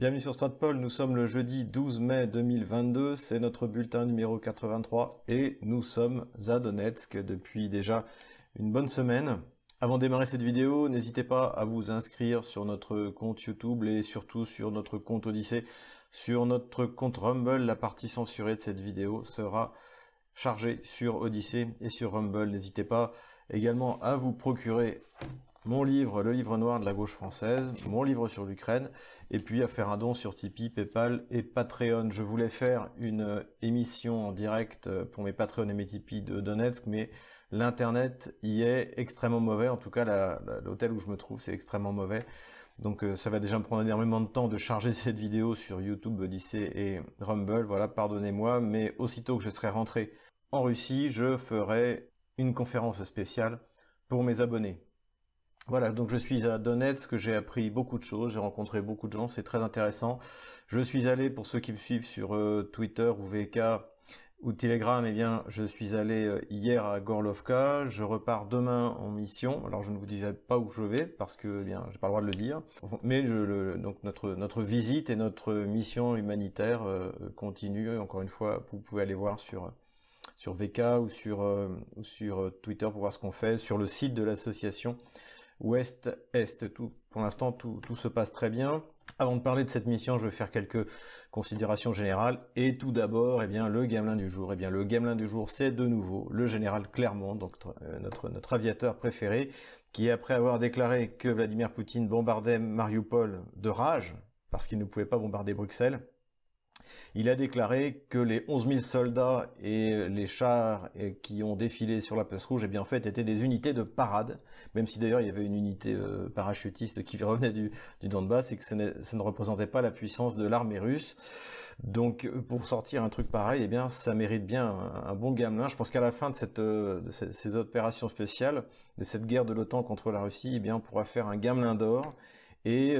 Bienvenue sur StratPol, nous sommes le jeudi 12 mai 2022, c'est notre bulletin numéro 83 et nous sommes à Donetsk depuis déjà une bonne semaine. Avant de démarrer cette vidéo, n'hésitez pas à vous inscrire sur notre compte YouTube et surtout sur notre compte Odyssée. Sur notre compte Rumble, la partie censurée de cette vidéo sera chargée sur Odyssée et sur Rumble. N'hésitez pas également à vous procurer mon livre, le livre noir de la gauche française, mon livre sur l'Ukraine, et puis à faire un don sur Tipeee, Paypal et Patreon. Je voulais faire une émission en direct pour mes Patreon et mes Tipeee de Donetsk, mais l'internet y est extrêmement mauvais. En tout cas, l'hôtel où je me trouve, c'est extrêmement mauvais. Donc ça va déjà me prendre énormément de temps de charger cette vidéo sur YouTube, Odyssée et Rumble. Voilà, pardonnez-moi, mais aussitôt que je serai rentré en Russie, je ferai une conférence spéciale pour mes abonnés. Voilà, donc je suis à Donetsk, j'ai appris beaucoup de choses, j'ai rencontré beaucoup de gens, c'est très intéressant. Je suis allé, pour ceux qui me suivent sur Twitter ou VK ou Telegram, eh bien, je suis allé hier à Gorlovka, je repars demain en mission. Alors je ne vous dirai pas où je vais, parce que, eh bien, j'ai pas le droit de le dire. Mais donc notre visite et notre mission humanitaire continue. Encore une fois, vous pouvez aller voir sur VK ou sur Twitter pour voir ce qu'on fait, sur le site de l'association Ouest-Est. Pour l'instant, tout se passe très bien. Avant de parler de cette mission, je vais faire quelques considérations générales. Et tout d'abord, eh bien, le gamelin du jour. Eh bien, le gamelin du jour, c'est de nouveau le général Clermont, donc notre aviateur préféré, qui, après avoir déclaré que Vladimir Poutine bombardait Mariupol de rage, parce qu'il ne pouvait pas bombarder Bruxelles, il a déclaré que les 11 000 soldats et les chars qui ont défilé sur la place rouge, eh bien en fait étaient des unités de parade, même si d'ailleurs il y avait une unité parachutiste qui revenait du Donbass et que ça ne représentait pas la puissance de l'armée russe. Donc pour sortir un truc pareil, eh bien ça mérite bien un bon gamelin. Je pense qu'à la fin de ces opérations spéciales, de cette guerre de l'OTAN contre la Russie, eh bien on pourra faire un gamelin d'or. Et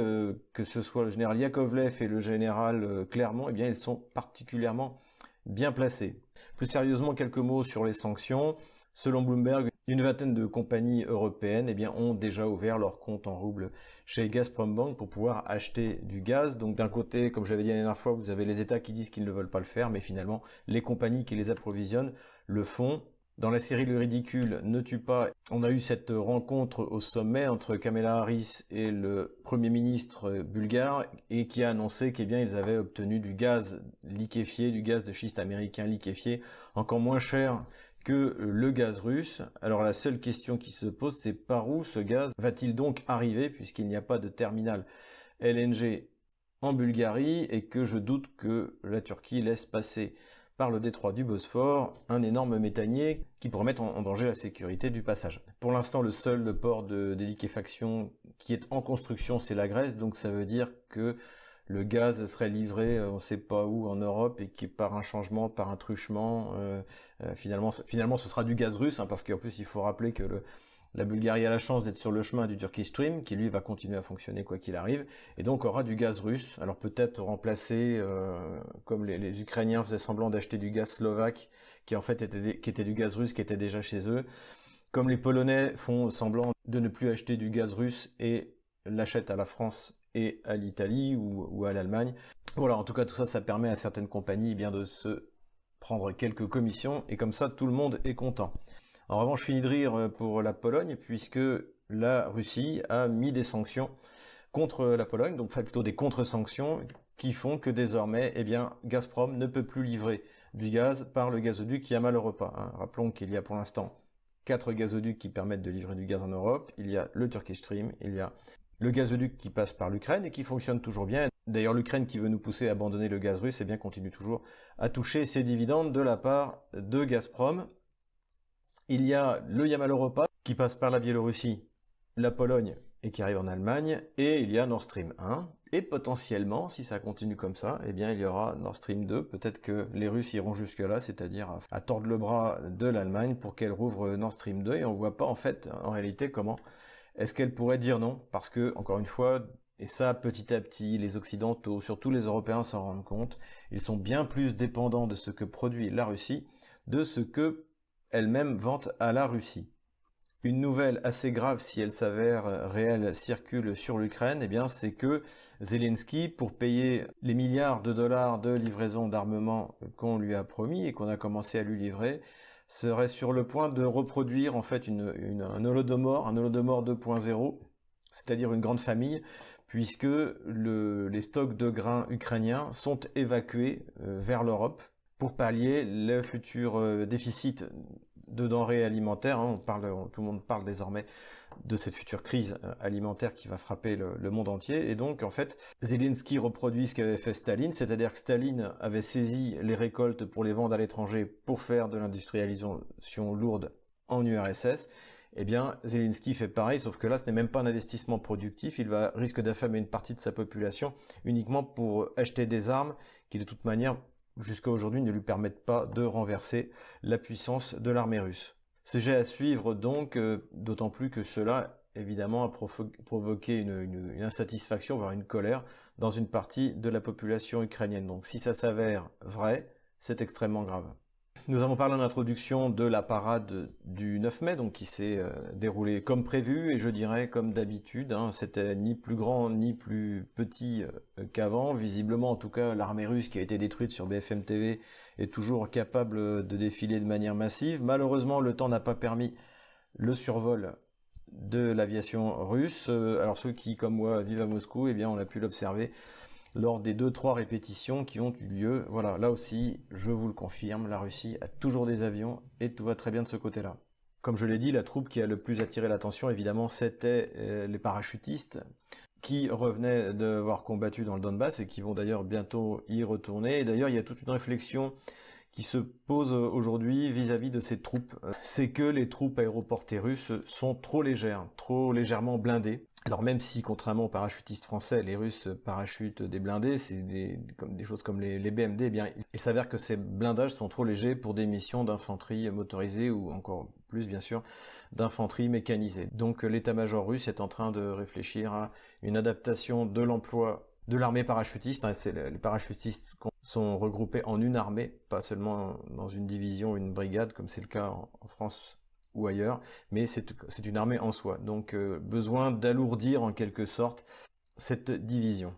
que ce soit le général Yakovlev et le général Clermont, eh bien ils sont particulièrement bien placés. Plus sérieusement, quelques mots sur les sanctions. Selon Bloomberg, une vingtaine de compagnies européennes eh bien, ont déjà ouvert leur compte en rouble chez Gazprombank pour pouvoir acheter du gaz. Donc d'un côté, comme je l'avais dit la dernière fois, vous avez les États qui disent qu'ils ne veulent pas le faire, mais finalement, les compagnies qui les approvisionnent le font. Dans la série Le ridicule ne tue pas, on a eu cette rencontre au sommet entre Kamala Harris et le Premier ministre bulgare et qui a annoncé qu'ils avaient obtenu du gaz liquéfié, du gaz de schiste américain liquéfié, encore moins cher que le gaz russe. Alors la seule question qui se pose, c'est par où ce gaz va-t-il donc arriver, puisqu'il n'y a pas de terminal LNG en Bulgarie et que je doute que la Turquie laisse passer par le détroit du Bosphore, un énorme méthanier qui pourrait mettre en danger la sécurité du passage. Pour l'instant, le seul port de liquéfaction qui est en construction, c'est la Grèce, donc ça veut dire que le gaz serait livré, on ne sait pas où, en Europe, et qui par un changement, par un truchement, finalement ce sera du gaz russe, hein, parce qu'en plus il faut rappeler que la Bulgarie a la chance d'être sur le chemin du Turkish Stream, qui lui va continuer à fonctionner quoi qu'il arrive, et donc aura du gaz russe. Alors peut-être remplacé, comme les Ukrainiens faisaient semblant d'acheter du gaz slovaque, qui en fait était du gaz russe qui était déjà chez eux, comme les Polonais font semblant de ne plus acheter du gaz russe et l'achètent à la France et à l'Italie ou à l'Allemagne. Voilà, en tout cas tout ça, ça permet à certaines compagnies bien de se prendre quelques commissions, et comme ça tout le monde est content. En revanche, fini de rire pour la Pologne, puisque la Russie a mis des sanctions contre la Pologne, donc plutôt des contre-sanctions, qui font que désormais, eh bien, Gazprom ne peut plus livrer du gaz par le gazoduc Yamal Europa. Hein. Rappelons qu'il y a pour l'instant 4 gazoducs qui permettent de livrer du gaz en Europe. Il y a le Turkish Stream, il y a le gazoduc qui passe par l'Ukraine et qui fonctionne toujours bien. D'ailleurs, l'Ukraine qui veut nous pousser à abandonner le gaz russe, eh bien, continue toujours à toucher ses dividendes de la part de Gazprom. Il y a le Yamal Europa qui passe par la Biélorussie, la Pologne et qui arrive en Allemagne, et il y a Nord Stream 1. Et potentiellement, si ça continue comme ça, eh bien il y aura Nord Stream 2. Peut-être que les Russes iront jusque-là, c'est-à-dire à tordre le bras de l'Allemagne pour qu'elle rouvre Nord Stream 2. Et on voit pas en fait, en réalité, comment est-ce qu'elle pourrait dire non. Parce que, encore une fois, et ça, petit à petit, les Occidentaux, surtout les Européens s'en rendent compte, ils sont bien plus dépendants de ce que produit la Russie, de ce que elle-même vente à la Russie. Une nouvelle assez grave, si elle s'avère réelle, circule sur l'Ukraine, eh bien, c'est que Zelensky, pour payer les milliards de dollars de livraison d'armement qu'on lui a promis et qu'on a commencé à lui livrer, serait sur le point de reproduire en fait un Holodomor 2.0, c'est-à-dire une grande famille, puisque les stocks de grains ukrainiens sont évacués vers l'Europe pour pallier le futur déficit de denrées alimentaires. Tout le monde parle désormais de cette future crise alimentaire qui va frapper le monde entier. Et donc, en fait, Zelensky reproduit ce qu'avait fait Staline, c'est-à-dire que Staline avait saisi les récoltes pour les vendre à l'étranger pour faire de l'industrialisation lourde en URSS. Eh bien, Zelensky fait pareil, sauf que là, ce n'est même pas un investissement productif. Il risque d'affamer une partie de sa population uniquement pour acheter des armes qui, de toute manière, jusqu'à aujourd'hui, ne lui permettent pas de renverser la puissance de l'armée russe. Sujet à suivre donc, d'autant plus que cela, évidemment, a provoqué une insatisfaction, voire une colère, dans une partie de la population ukrainienne. Donc si ça s'avère vrai, c'est extrêmement grave. Nous avons parlé en introduction de la parade du 9 mai, donc qui s'est déroulée comme prévu, et je dirais comme d'habitude. C'était ni plus grand ni plus petit qu'avant. Visiblement, en tout cas, l'armée russe qui a été détruite sur BFM TV est toujours capable de défiler de manière massive. Malheureusement, le temps n'a pas permis le survol de l'aviation russe. Alors ceux qui, comme moi, vivent à Moscou, eh bien, on a pu l'observer lors des 2-3 répétitions qui ont eu lieu. Voilà, là aussi, je vous le confirme, la Russie a toujours des avions et tout va très bien de ce côté-là. Comme je l'ai dit, la troupe qui a le plus attiré l'attention, évidemment, c'était les parachutistes qui revenaient d'avoir combattu dans le Donbass et qui vont d'ailleurs bientôt y retourner. Et d'ailleurs, il y a toute une réflexion qui se pose aujourd'hui vis-à-vis de ces troupes. C'est que les troupes aéroportées russes sont trop légères, trop légèrement blindées. Alors même si, contrairement aux parachutistes français, les Russes parachutent des blindés, c'est des choses comme les BMD, eh bien, il s'avère que ces blindages sont trop légers pour des missions d'infanterie motorisée ou encore plus, bien sûr, d'infanterie mécanisée. Donc l'état-major russe est en train de réfléchir à une adaptation de l'emploi de l'armée parachutiste. Les parachutistes sont regroupés en une armée, pas seulement dans une division, une brigade, comme c'est le cas en France ou ailleurs, mais c'est une armée en soi. Donc besoin d'alourdir en quelque sorte cette division.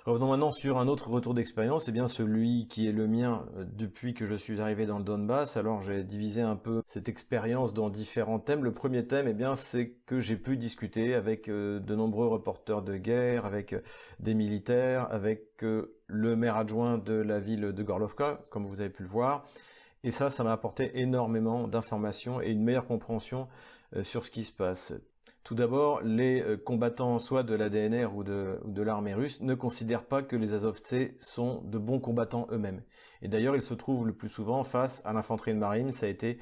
Revenons maintenant sur un autre retour d'expérience, et bien celui qui est le mien depuis que je suis arrivé dans le Donbass. Alors j'ai divisé un peu cette expérience dans différents thèmes. Le premier thème, eh bien, c'est que j'ai pu discuter avec de nombreux reporters de guerre, avec des militaires, avec le maire adjoint de la ville de Gorlovka, comme vous avez pu le voir. Et ça m'a apporté énormément d'informations et une meilleure compréhension sur ce qui se passe. Tout d'abord, les combattants soit de la DNR ou de l'armée russe ne considèrent pas que les Azovtsés sont de bons combattants eux-mêmes. Et d'ailleurs, ils se trouvent le plus souvent face à l'infanterie de marine, ça a été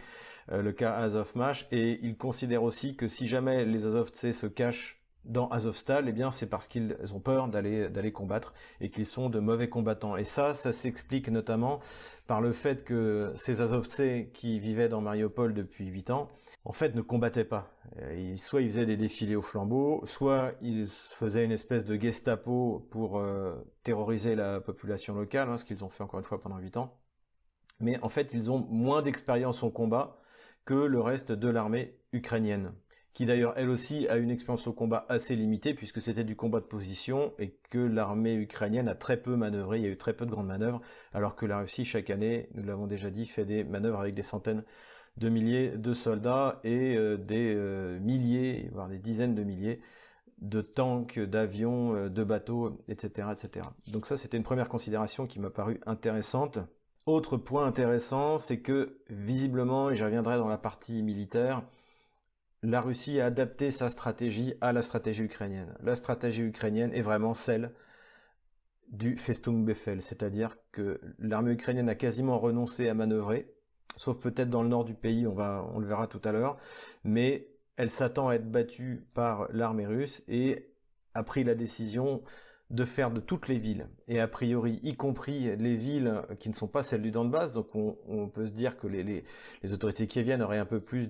le cas à Azovmash, et ils considèrent aussi que si jamais les Azovtsés se cachent dans Azovstal, eh bien c'est parce qu'ils ont peur d'aller combattre et qu'ils sont de mauvais combattants. Et ça s'explique notamment par le fait que ces Azovtsés qui vivaient dans Mariupol depuis 8 ans, en fait ne combattaient pas. Soit ils faisaient des défilés au flambeau, soit ils faisaient une espèce de Gestapo pour terroriser la population locale, ce qu'ils ont fait encore une fois pendant 8 ans. Mais en fait, ils ont moins d'expérience au combat que le reste de l'armée ukrainienne, qui d'ailleurs elle aussi a une expérience au combat assez limitée puisque c'était du combat de position et que l'armée ukrainienne a très peu manœuvré, il y a eu très peu de grandes manœuvres, alors que la Russie chaque année, nous l'avons déjà dit, fait des manœuvres avec des centaines de milliers de soldats et des milliers, voire des dizaines de milliers de tanks, d'avions, de bateaux, etc., etc. Donc ça c'était une première considération qui m'a paru intéressante. Autre point intéressant, c'est que visiblement, et j'y reviendrai dans la partie militaire, la Russie a adapté sa stratégie à la stratégie ukrainienne. La stratégie ukrainienne est vraiment celle du Festung Befehl, c'est-à-dire que l'armée ukrainienne a quasiment renoncé à manœuvrer, sauf peut-être dans le nord du pays, on le verra tout à l'heure, mais elle s'attend à être battue par l'armée russe et a pris la décision de faire de toutes les villes, et a priori y compris les villes qui ne sont pas celles du Donbass, donc on peut se dire que les autorités kieviennes auraient un peu plus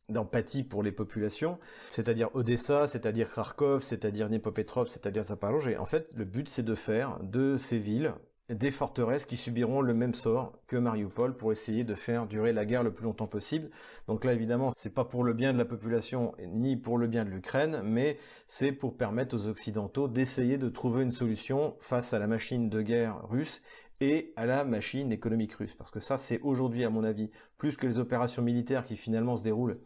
d'empathie pour les populations, c'est-à-dire Odessa, c'est-à-dire Kharkov, c'est-à-dire Dnipropetrovsk, c'est-à-dire Zaporozhye. En fait, le but, c'est de faire de ces villes des forteresses qui subiront le même sort que Mariupol pour essayer de faire durer la guerre le plus longtemps possible. Donc là, évidemment, c'est pas pour le bien de la population ni pour le bien de l'Ukraine, mais c'est pour permettre aux Occidentaux d'essayer de trouver une solution face à la machine de guerre russe et à la machine économique russe. Parce que ça, c'est aujourd'hui, à mon avis, plus que les opérations militaires qui finalement se déroulent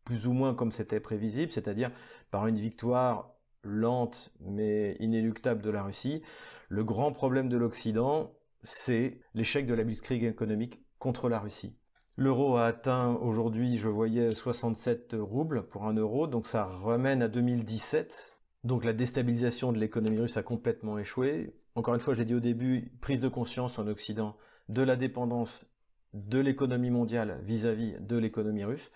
plus ou moins comme c'était prévisible, c'est-à-dire par une victoire lente mais inéluctable de la Russie. Le grand problème de l'Occident, c'est l'échec de la blitzkrieg économique contre la Russie. L'euro a atteint aujourd'hui, je voyais, 67 roubles pour un euro, donc ça ramène à 2017. Donc la déstabilisation de l'économie russe a complètement échoué. Encore une fois, je l'ai dit au début, prise de conscience en Occident de la dépendance de l'économie mondiale vis-à-vis de l'économie russe.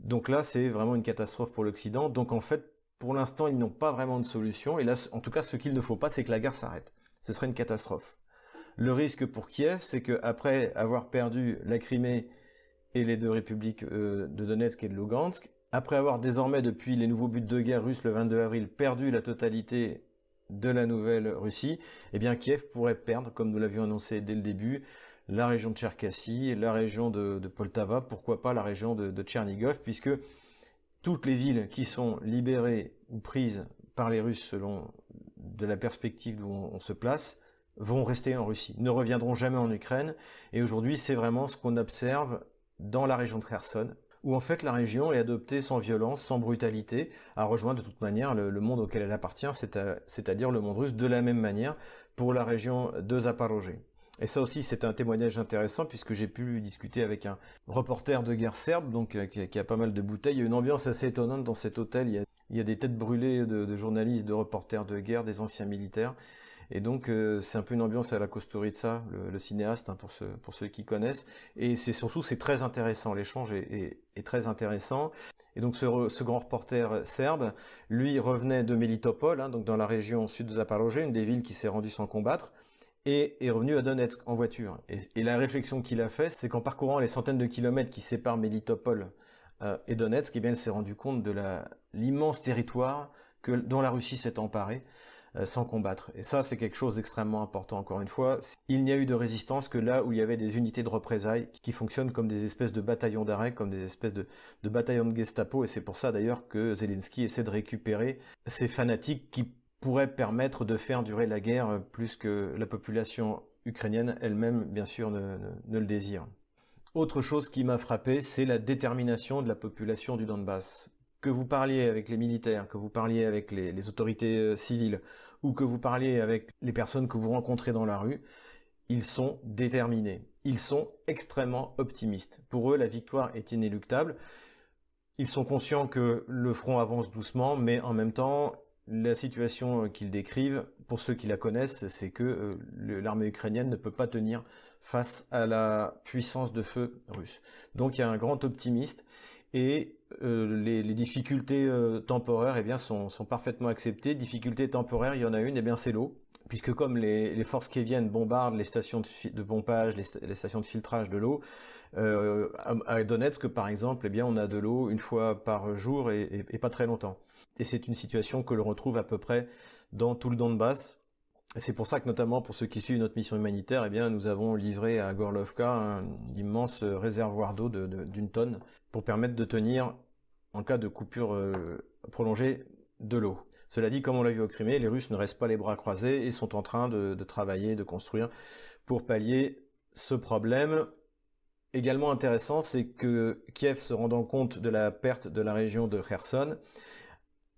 Donc là, c'est vraiment une catastrophe pour l'Occident. Donc en fait, pour l'instant, ils n'ont pas vraiment de solution. Et là, en tout cas, ce qu'il ne faut pas, c'est que la guerre s'arrête. Ce serait une catastrophe. Le risque pour Kiev, c'est qu'après avoir perdu la Crimée et les deux républiques de Donetsk et de Lugansk, après avoir désormais, depuis les nouveaux buts de guerre russes le 22 avril, perdu la totalité de la nouvelle Russie, eh bien Kiev pourrait perdre, comme nous l'avions annoncé dès le début, la région de Tcherkassy, la région de Poltava, pourquoi pas la région de Tchernigov, puisque toutes les villes qui sont libérées ou prises par les Russes selon de la perspective d'où on se place, vont rester en Russie, ne reviendront jamais en Ukraine. Et aujourd'hui, c'est vraiment ce qu'on observe dans la région de Kherson, où en fait la région est adoptée sans violence, sans brutalité, a rejoint de toute manière le monde auquel elle appartient, c'est-à-dire le monde russe, de la même manière pour la région de Zaporozhye. Et ça aussi, c'est un témoignage intéressant puisque j'ai pu discuter avec un reporter de guerre serbe, donc qui a pas mal de bouteilles. Il y a une ambiance assez étonnante dans cet hôtel. Il y a des têtes brûlées de journalistes, de reporters de guerre, des anciens militaires. Et donc c'est un peu une ambiance à la Kusturica, le cinéaste, hein, pour ceux qui connaissent. Et c'est surtout, c'est très intéressant. L'échange est très intéressant. Et donc ce grand reporter serbe, lui revenait de Melitopol, hein, donc dans la région sud de Zaporozhye, une des villes qui s'est rendue sans combattre, et est revenu à Donetsk en voiture. Et la réflexion qu'il a fait, c'est qu'en parcourant les centaines de kilomètres qui séparent Melitopol et Donetsk, eh bien, il s'est rendu compte de l'immense territoire dont la Russie s'est emparée sans combattre. Et ça, c'est quelque chose d'extrêmement important, encore une fois. Il n'y a eu de résistance que là où il y avait des unités de représailles qui fonctionnent comme des espèces de bataillons d'arrêt, comme des espèces de bataillons de Gestapo, et c'est pour ça d'ailleurs que Zelensky essaie de récupérer ces fanatiques qui pourrait permettre de faire durer la guerre plus que la population ukrainienne elle-même, bien sûr, ne le désire. Autre chose qui m'a frappé, c'est la détermination de la population du Donbass. Que vous parliez avec les militaires, que vous parliez avec les autorités civiles, ou que vous parliez avec les personnes que vous rencontrez dans la rue, ils sont déterminés. Ils sont extrêmement optimistes. Pour eux, la victoire est inéluctable. Ils sont conscients que le front avance doucement, mais en même temps, la situation qu'ils décrivent, pour ceux qui la connaissent, c'est que l'armée ukrainienne ne peut pas tenir face à la puissance de feu russe. Donc il y a un grand optimiste et les difficultés temporaires eh bien, sont parfaitement acceptées. Difficultés temporaires, il y en a une, eh bien c'est l'eau. Puisque comme les forces kieviennes bombardent les stations de pompage, les stations de filtrage de l'eau, à Donetsk par exemple, eh bien on a de l'eau une fois par jour et pas très longtemps. Et c'est une situation que l'on retrouve à peu près dans tout le Donbass. Et c'est pour ça que notamment pour ceux qui suivent notre mission humanitaire, eh bien nous avons livré à Gorlovka un immense réservoir d'eau d'une tonne pour permettre de tenir en cas de coupure prolongée de l'eau. Cela dit, comme on l'a vu au Crimée, les Russes ne restent pas les bras croisés et sont en train de travailler, de construire pour pallier ce problème. Également intéressant, c'est que Kiev, se rendant compte de la perte de la région de Kherson,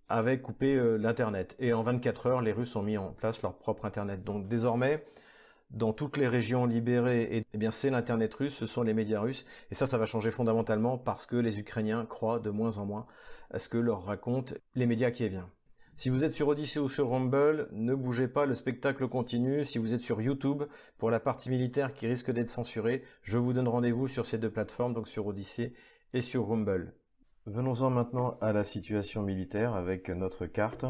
avait coupé l'Internet. Et en 24 heures, les Russes ont mis en place leur propre Internet. Donc désormais, dans toutes les régions libérées, eh bien c'est l'Internet russe, ce sont les médias russes. Et ça va changer fondamentalement parce que les Ukrainiens croient de moins en moins à ce que leur racontent les médias kieviens. Si vous êtes sur Odyssée ou sur Rumble, ne bougez pas, le spectacle continue. Si vous êtes sur YouTube, pour la partie militaire qui risque d'être censurée, je vous donne rendez-vous sur ces deux plateformes, donc sur Odyssée et sur Rumble. Venons-en maintenant à la situation militaire avec notre carte.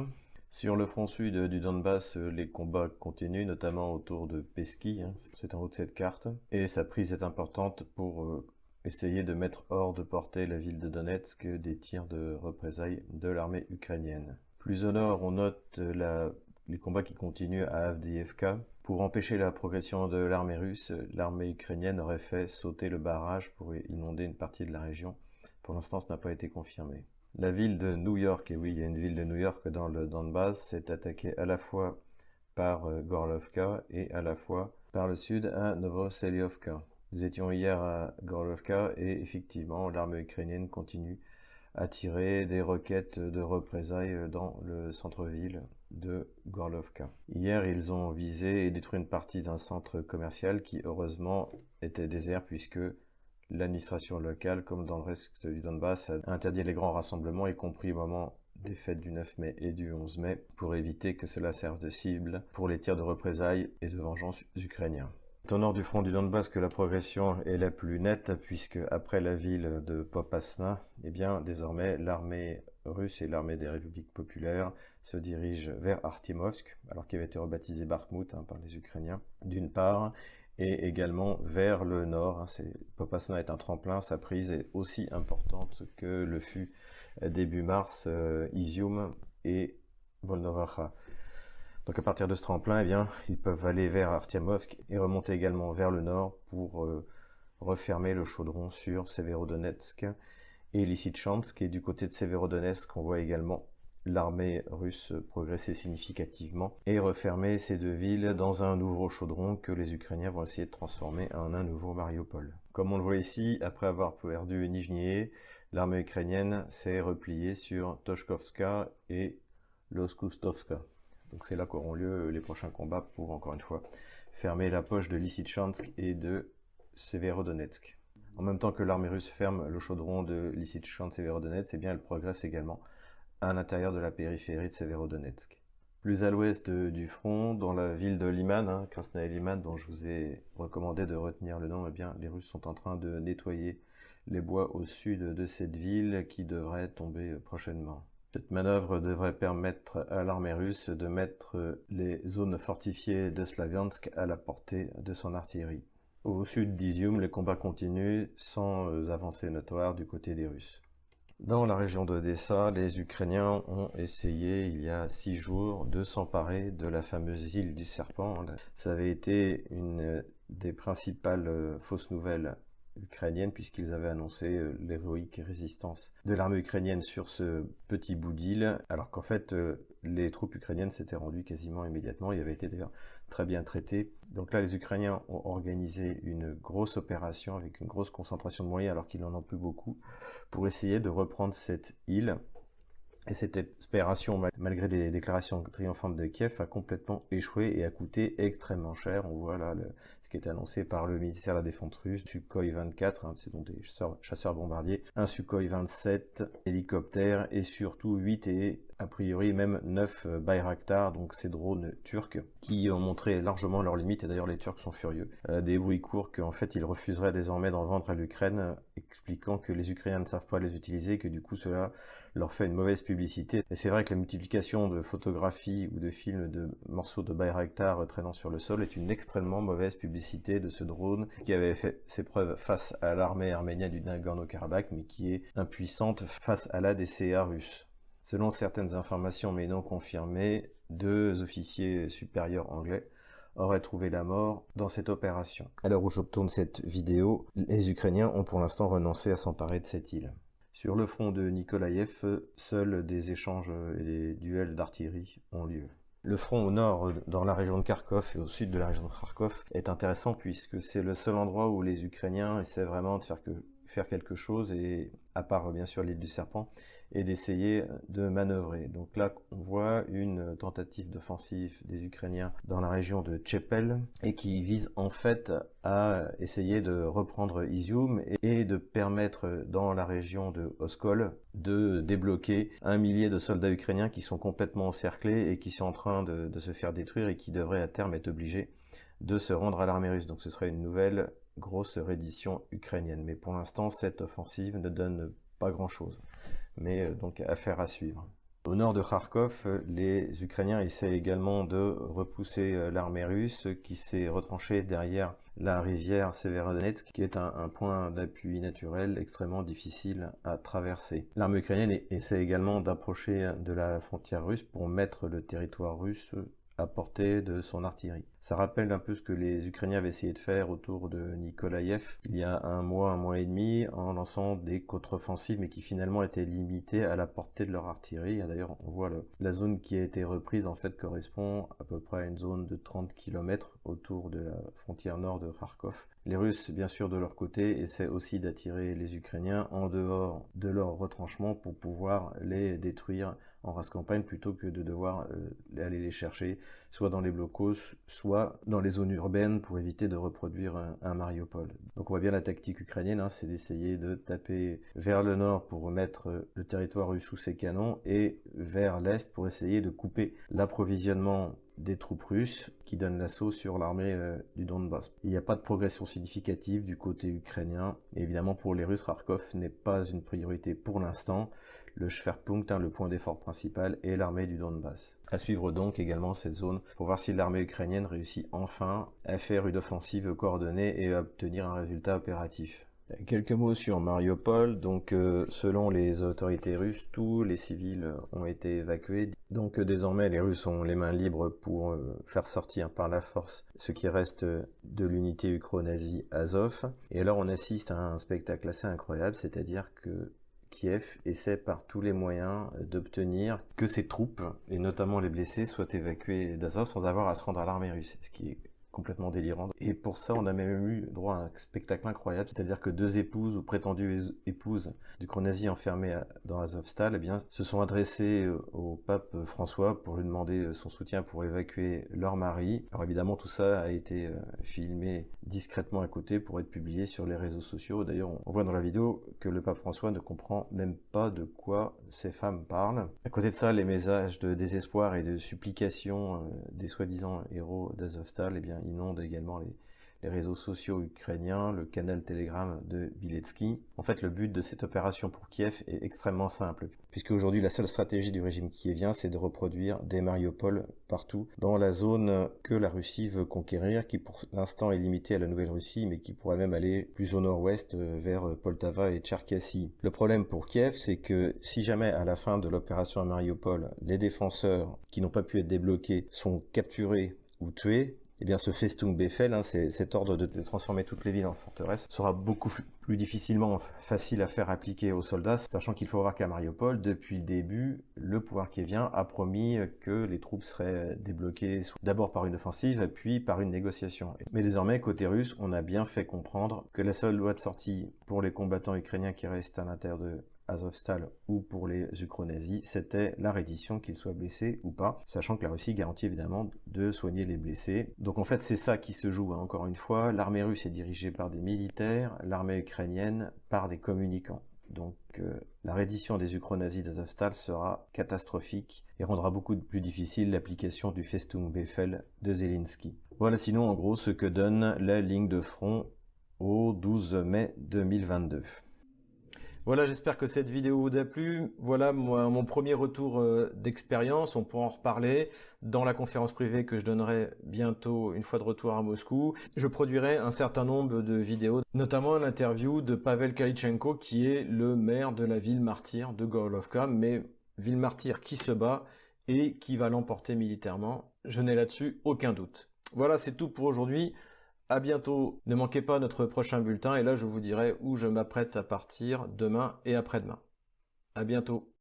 Sur le front sud du Donbass, les combats continuent, notamment autour de Pesky, hein, c'est en haut de cette carte. Et sa prise est importante pour essayer de mettre hors de portée la ville de Donetsk des tirs de représailles de l'armée ukrainienne. Plus au nord, on note la les combats qui continuent à Avdiivka. Pour empêcher la progression de l'armée russe, l'armée ukrainienne aurait fait sauter le barrage pour inonder une partie de la région. Pour l'instant, ce n'a pas été confirmé. La ville de New York, et oui, il y a une ville de New York dans le Donbass, s'est attaquée à la fois par Gorlovka et à la fois par le sud à Novoselyovka. Nous étions hier à Gorlovka et effectivement, l'armée ukrainienne continue à tirer des roquettes de représailles dans le centre-ville de Gorlovka. Hier, ils ont visé et détruit une partie d'un centre commercial qui, heureusement, était désert puisque l'administration locale, comme dans le reste du Donbass, a interdit les grands rassemblements, y compris au moment des fêtes du 9 mai et du 11 mai, pour éviter que cela serve de cible pour les tirs de représailles et de vengeance ukrainiens. C'est au nord du front du Donbass que la progression est la plus nette, puisque après la ville de Popasna, eh bien, désormais, l'armée russe et l'armée des républiques populaires se dirigent vers Artyomovsk, alors qu'il avait été rebaptisé Bakhmout par les Ukrainiens, d'une part, et également vers le nord. Popasna est un tremplin, sa prise est aussi importante que le fut début mars Izium et Volnovakha. Donc à partir de ce tremplin, eh bien, ils peuvent aller vers Artyomovsk et remonter également vers le nord pour refermer le chaudron sur Severodonetsk et Lysychansk. Et du côté de Severodonetsk, on voit également l'armée russe progresser significativement et refermer ces deux villes dans un nouveau chaudron que les Ukrainiens vont essayer de transformer en un nouveau Mariupol. Comme on le voit ici, après avoir perdu Nijnie, l'armée ukrainienne s'est repliée sur Toshkovska et Loskoutovska. Donc c'est là qu'auront lieu les prochains combats pour, encore une fois, fermer la poche de Lysychansk et de Severodonetsk. En même temps que l'armée russe ferme le chaudron de Lysychansk-Severodonetsk, eh bien elle progresse également à l'intérieur de la périphérie de Severodonetsk. Plus à l'ouest du front, dans la ville de Liman, Krasnaï Liman, dont je vous ai recommandé de retenir le nom, eh bien les Russes sont en train de nettoyer les bois au sud de cette ville qui devrait tomber prochainement. Cette manœuvre devrait permettre à l'armée russe de mettre les zones fortifiées de Slaviansk à la portée de son artillerie. Au sud d'Izium, les combats continuent sans avancée notoire du côté des Russes. Dans la région d'Odessa, les Ukrainiens ont essayé, il y a 6 jours, de s'emparer de la fameuse île du Serpent. Ça avait été une des principales fausses nouvelles ukrainienne puisqu'ils avaient annoncé l'héroïque résistance de l'armée ukrainienne sur ce petit bout d'île, alors qu'en fait les troupes ukrainiennes s'étaient rendues quasiment immédiatement, il avait été d'ailleurs très bien traité. Donc là les Ukrainiens ont organisé une grosse opération avec une grosse concentration de moyens alors qu'ils n'en ont plus beaucoup pour essayer de reprendre cette île. Et cette opération, malgré des déclarations triomphantes de Kiev, a complètement échoué et a coûté extrêmement cher. On voit là ce qui est annoncé par le ministère de la Défense russe, Sukhoi 24, c'est donc des chasseurs bombardiers, un Sukhoi 27 hélicoptères et surtout 8 et a priori même 9 Bayraktar, donc ces drones turcs, qui ont montré largement leurs limites, et d'ailleurs les Turcs sont furieux. Des bruits courts qu'en fait ils refuseraient désormais d'en vendre à l'Ukraine, expliquant que les Ukrainiens ne savent pas les utiliser, et que du coup cela leur fait une mauvaise publicité. Et c'est vrai que la multiplication de photographies ou de films de morceaux de Bayraktar traînant sur le sol est une extrêmement mauvaise publicité de ce drone qui avait fait ses preuves face à l'armée arménienne du Nagorno-Karabakh, mais qui est impuissante face à la DCA russe. Selon certaines informations, mais non confirmées, 2 officiers supérieurs anglais auraient trouvé la mort dans cette opération. À l'heure où je tourne cette vidéo, les Ukrainiens ont pour l'instant renoncé à s'emparer de cette île. Sur le front de Nikolaïev, seuls des échanges et des duels d'artillerie ont lieu. Le front au nord, dans la région de Kharkov et au sud de la région de Kharkov, est intéressant puisque c'est le seul endroit où les Ukrainiens essaient vraiment de faire quelque chose, et à part bien sûr l'île du Serpent, et d'essayer de manœuvrer. Donc là, on voit une tentative d'offensive des Ukrainiens dans la région de Tchepel, et qui vise en fait à essayer de reprendre Izium et de permettre dans la région de Oskol de débloquer 1 millier de soldats ukrainiens qui sont complètement encerclés et qui sont en train de se faire détruire et qui devraient à terme être obligés de se rendre à l'armée russe. Donc ce serait une nouvelle grosse reddition ukrainienne. Mais pour l'instant, cette offensive ne donne pas grand-chose. Mais donc affaire à suivre. Au nord de Kharkov, les Ukrainiens essaient également de repousser l'armée russe qui s'est retranchée derrière la rivière Severodonetsk, qui est un point d'appui naturel extrêmement difficile à traverser. L'armée ukrainienne essaie également d'approcher de la frontière russe pour mettre le territoire russe à portée de son artillerie. Ça rappelle un peu ce que les Ukrainiens avaient essayé de faire autour de Nikolaïev il y a un mois et demi, en lançant des contre-offensives, mais qui finalement étaient limitées à la portée de leur artillerie. D'ailleurs, on voit la zone qui a été reprise en fait correspond à peu près à une zone de 30 km autour de la frontière nord de Kharkov. Les Russes, bien sûr, de leur côté, essaient aussi d'attirer les Ukrainiens en dehors de leur retranchement pour pouvoir les détruire en race campagne plutôt que de devoir aller les chercher soit dans les blocos, soit dans les zones urbaines pour éviter de reproduire un Mariupol. Donc on voit bien la tactique ukrainienne, hein, c'est d'essayer de taper vers le nord pour remettre le territoire russe sous ses canons et vers l'est pour essayer de couper l'approvisionnement des troupes russes qui donnent l'assaut sur l'armée du Donbass. Il n'y a pas de progression significative du côté ukrainien. Et évidemment, pour les Russes, Kharkov n'est pas une priorité pour l'instant. Le Schwerpunkt, le point d'effort principal, est l'armée du Donbass. À suivre donc également cette zone pour voir si l'armée ukrainienne réussit enfin à faire une offensive coordonnée et à obtenir un résultat opératif. Quelques mots sur Mariupol. Donc, selon les autorités russes, tous les civils ont été évacués. Donc, désormais, les Russes ont les mains libres pour faire sortir par la force ce qui reste de l'unité ukro-nazie Azov. Et alors, on assiste à un spectacle assez incroyable, c'est-à-dire que Kiev essaie par tous les moyens d'obtenir que ses troupes, et notamment les blessés, soient évacués d'Azov sans avoir à se rendre à l'armée russe, ce qui est complètement délirant. Et pour ça, on a même eu droit à un spectacle incroyable, c'est-à-dire que deux épouses ou prétendues épouses d'ukro-nazis enfermés dans Azovstal, eh bien, se sont adressées au pape François pour lui demander son soutien pour évacuer leur mari. Alors évidemment, tout ça a été filmé discrètement à côté pour être publié sur les réseaux sociaux. D'ailleurs, on voit dans la vidéo que le pape François ne comprend même pas de quoi ces femmes parlent. À côté de ça, les messages de désespoir et de supplication des soi-disant héros d'Azovstal, eh bien, inonde également les réseaux sociaux ukrainiens, le canal Telegram de Biletsky. En fait, le but de cette opération pour Kiev est extrêmement simple, puisque aujourd'hui la seule stratégie du régime kievien, c'est de reproduire des Mariupol partout dans la zone que la Russie veut conquérir, qui pour l'instant est limitée à la Nouvelle-Russie, mais qui pourrait même aller plus au nord-ouest vers Poltava et Tcherkassy. Le problème pour Kiev, c'est que si jamais à la fin de l'opération à Mariupol, les défenseurs qui n'ont pas pu être débloqués sont capturés ou tués, eh bien ce Festung-Befehl, cet ordre de transformer toutes les villes en forteresses, sera beaucoup plus difficilement facile à faire appliquer aux soldats, sachant qu'il faut voir qu'à Mariupol, depuis le début, le pouvoir kievien a promis que les troupes seraient débloquées d'abord par une offensive, puis par une négociation. Mais désormais, côté russe, on a bien fait comprendre que la seule loi de sortie pour les combattants ukrainiens qui restent à l'intérieur de Azovstal ou pour les ukro-nazis, c'était la reddition, qu'ils soient blessés ou pas, sachant que la Russie garantit évidemment de soigner les blessés. Donc en fait c'est ça qui se joue, hein, encore une fois, l'armée russe est dirigée par des militaires, l'armée ukrainienne par des communicants. Donc la reddition des ukro-nazis d'Azovstal sera catastrophique et rendra beaucoup plus difficile l'application du Festung-Befehl de Zelensky. Voilà sinon en gros ce que donne la ligne de front au 12 mai 2022. Voilà, j'espère que cette vidéo vous a plu. Voilà mon premier retour d'expérience. On pourra en reparler dans la conférence privée que je donnerai bientôt une fois de retour à Moscou. Je produirai un certain nombre de vidéos, notamment l'interview de Pavel Kalitchenko, qui est le maire de la ville martyre de Gorlovka, mais ville martyre qui se bat et qui va l'emporter militairement. Je n'ai là-dessus aucun doute. Voilà, c'est tout pour aujourd'hui. À bientôt, ne manquez pas notre prochain bulletin et là je vous dirai où je m'apprête à partir demain et après-demain. À bientôt.